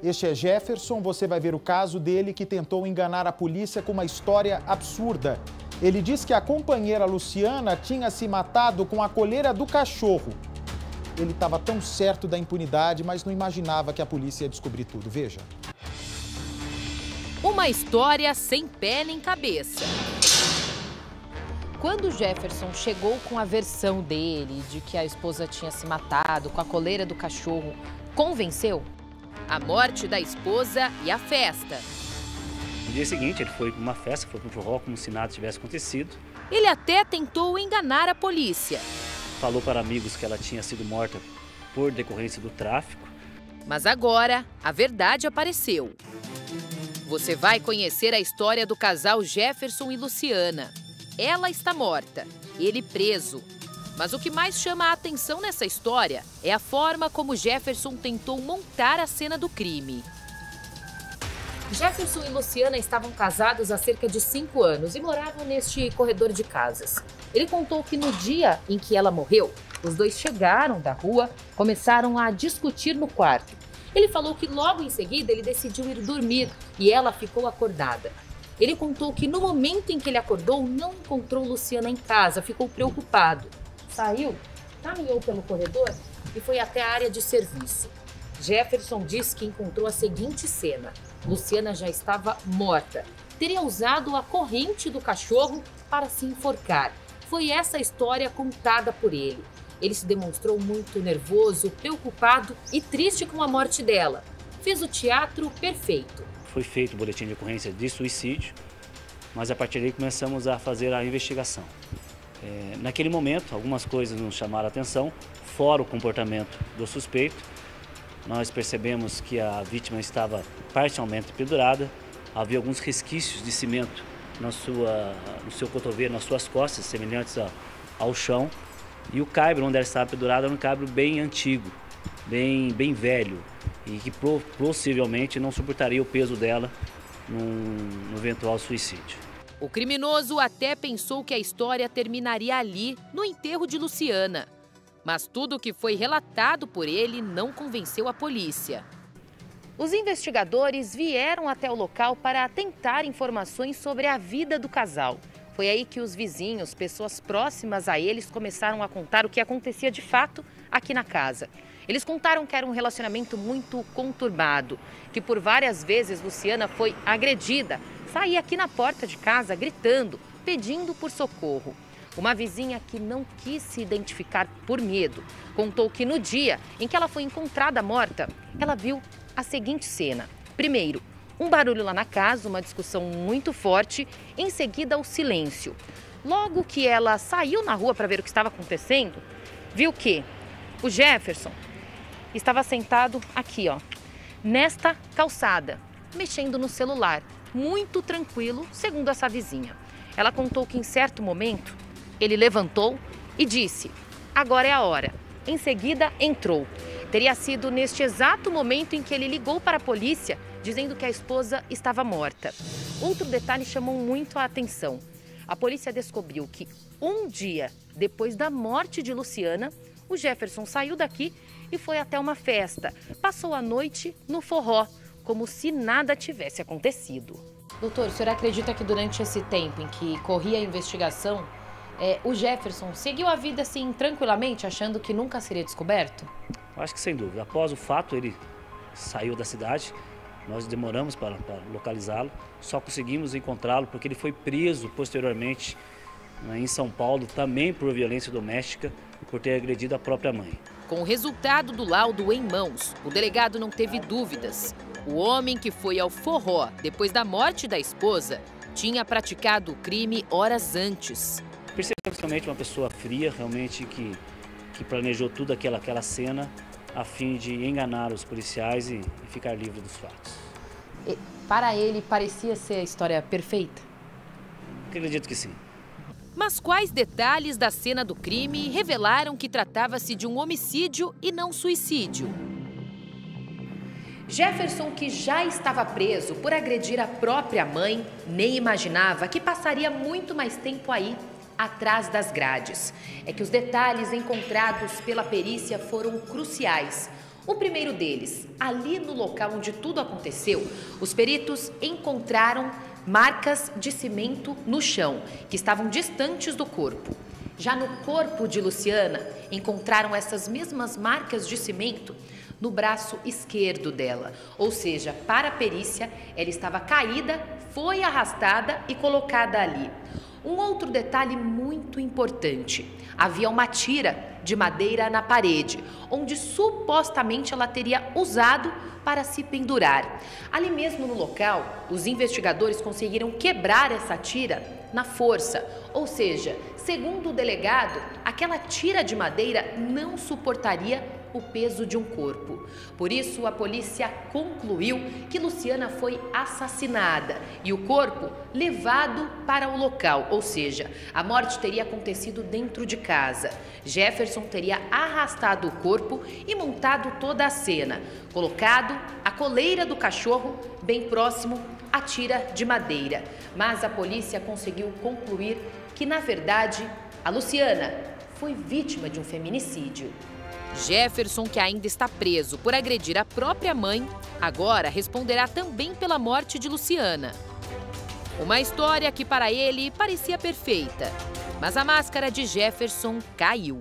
Este é Jefferson, você vai ver o caso dele que tentou enganar a polícia com uma história absurda. Ele diz que a companheira Luciana tinha se matado com a coleira do cachorro. Ele estava tão certo da impunidade, mas não imaginava que a polícia ia descobrir tudo. Veja. Uma história sem pé nem cabeça. Quando Jefferson chegou com a versão dele de que a esposa tinha se matado com a coleira do cachorro, convenceu? A morte da esposa e a festa. No dia seguinte, ele foi para uma festa, foi para um forró como se nada tivesse acontecido. Ele até tentou enganar a polícia. Falou para amigos que ela tinha sido morta por decorrência do tráfico. Mas agora, a verdade apareceu. Você vai conhecer a história do casal Jefferson e Luciana. Ela está morta, ele preso. Mas o que mais chama a atenção nessa história é a forma como Jefferson tentou montar a cena do crime. Jefferson e Luciana estavam casados há cerca de 5 anos e moravam neste corredor de casas. Ele contou que no dia em que ela morreu, os dois chegaram da rua, começaram a discutir no quarto. Ele falou que logo em seguida ele decidiu ir dormir e ela ficou acordada. Ele contou que no momento em que ele acordou, não encontrou Luciana em casa, ficou preocupado. Saiu, caminhou pelo corredor e foi até a área de serviço. Jefferson disse que encontrou a seguinte cena. Luciana já estava morta. Teria usado a corrente do cachorro para se enforcar. Foi essa a história contada por ele. Ele se demonstrou muito nervoso, preocupado e triste com a morte dela. Fez o teatro perfeito. Foi feito o boletim de ocorrência de suicídio, mas a partir daí começamos a fazer a investigação. Naquele momento, algumas coisas nos chamaram a atenção, fora o comportamento do suspeito. Nós percebemos que a vítima estava parcialmente pendurada, havia alguns resquícios de cimento no seu cotovelo, nas suas costas, semelhantes ao chão. E o caibro onde ela estava pendurada era um caibro bem antigo, bem velho, e que possivelmente não suportaria o peso dela no eventual suicídio. O criminoso até pensou que a história terminaria ali, no enterro de Luciana. Mas tudo o que foi relatado por ele não convenceu a polícia. Os investigadores vieram até o local para tentar informações sobre a vida do casal. Foi aí que os vizinhos, pessoas próximas a eles, começaram a contar o que acontecia de fato aqui na casa. Eles contaram que era um relacionamento muito conturbado, que por várias vezes Luciana foi agredida, saía aqui na porta de casa gritando, pedindo por socorro. Uma vizinha que não quis se identificar por medo, contou que no dia em que ela foi encontrada morta, ela viu a seguinte cena. Primeiro, um barulho lá na casa, uma discussão muito forte, em seguida o silêncio. Logo que ela saiu na rua para ver o que estava acontecendo, viu que o Jefferson estava sentado aqui, ó, nesta calçada, mexendo no celular, muito tranquilo, segundo essa vizinha. Ela contou que em certo momento ele levantou e disse: "Agora é a hora". Em seguida entrou. Teria sido neste exato momento em que ele ligou para a polícia, dizendo que a esposa estava morta. Outro detalhe chamou muito a atenção. A polícia descobriu que um dia depois da morte de Luciana, o Jefferson saiu daqui e foi até uma festa. Passou a noite no forró, como se nada tivesse acontecido. Doutor, o senhor acredita que durante esse tempo em que corria a investigação, o Jefferson seguiu a vida assim tranquilamente, achando que nunca seria descoberto? Acho que sem dúvida. Após o fato, ele saiu da cidade. Nós demoramos para localizá-lo, só conseguimos encontrá-lo porque ele foi preso posteriormente em São Paulo, também por violência doméstica, por ter agredido a própria mãe. Com o resultado do laudo em mãos, o delegado não teve dúvidas. O homem que foi ao forró depois da morte da esposa tinha praticado o crime horas antes. Percebemos realmente uma pessoa fria, realmente que planejou tudo aquela cena a fim de enganar os policiais e ficar livre dos fatos. E para ele, parecia ser a história perfeita? Acredito que sim. Mas quais detalhes da cena do crime revelaram que tratava-se de um homicídio e não suicídio? Jefferson, que já estava preso por agredir a própria mãe, nem imaginava que passaria muito mais tempo aí, atrás das grades. É que os detalhes encontrados pela perícia foram cruciais. O primeiro deles, ali no local onde tudo aconteceu, os peritos encontraram marcas de cimento no chão, que estavam distantes do corpo. Já no corpo de Luciana, encontraram essas mesmas marcas de cimento no braço esquerdo dela. Ou seja, para a perícia, ela estava caída, foi arrastada e colocada ali. Um outro detalhe muito importante: havia uma tira de madeira na parede, onde supostamente ela teria usado para se pendurar. Ali mesmo no local, os investigadores conseguiram quebrar essa tira na força, ou seja, segundo o delegado, aquela tira de madeira não suportaria o peso de um corpo. Por isso, a polícia concluiu que Luciana foi assassinada e o corpo levado para o local, ou seja, a morte teria acontecido dentro de casa. Jefferson teria arrastado o corpo e montado toda a cena, colocado a coleira do cachorro bem próximo à tira de madeira. Mas a polícia conseguiu concluir que, na verdade, a Luciana foi vítima de um feminicídio. Jefferson, que ainda está preso por agredir a própria mãe, agora responderá também pela morte de Luciana. Uma história que para ele parecia perfeita, mas a máscara de Jefferson caiu.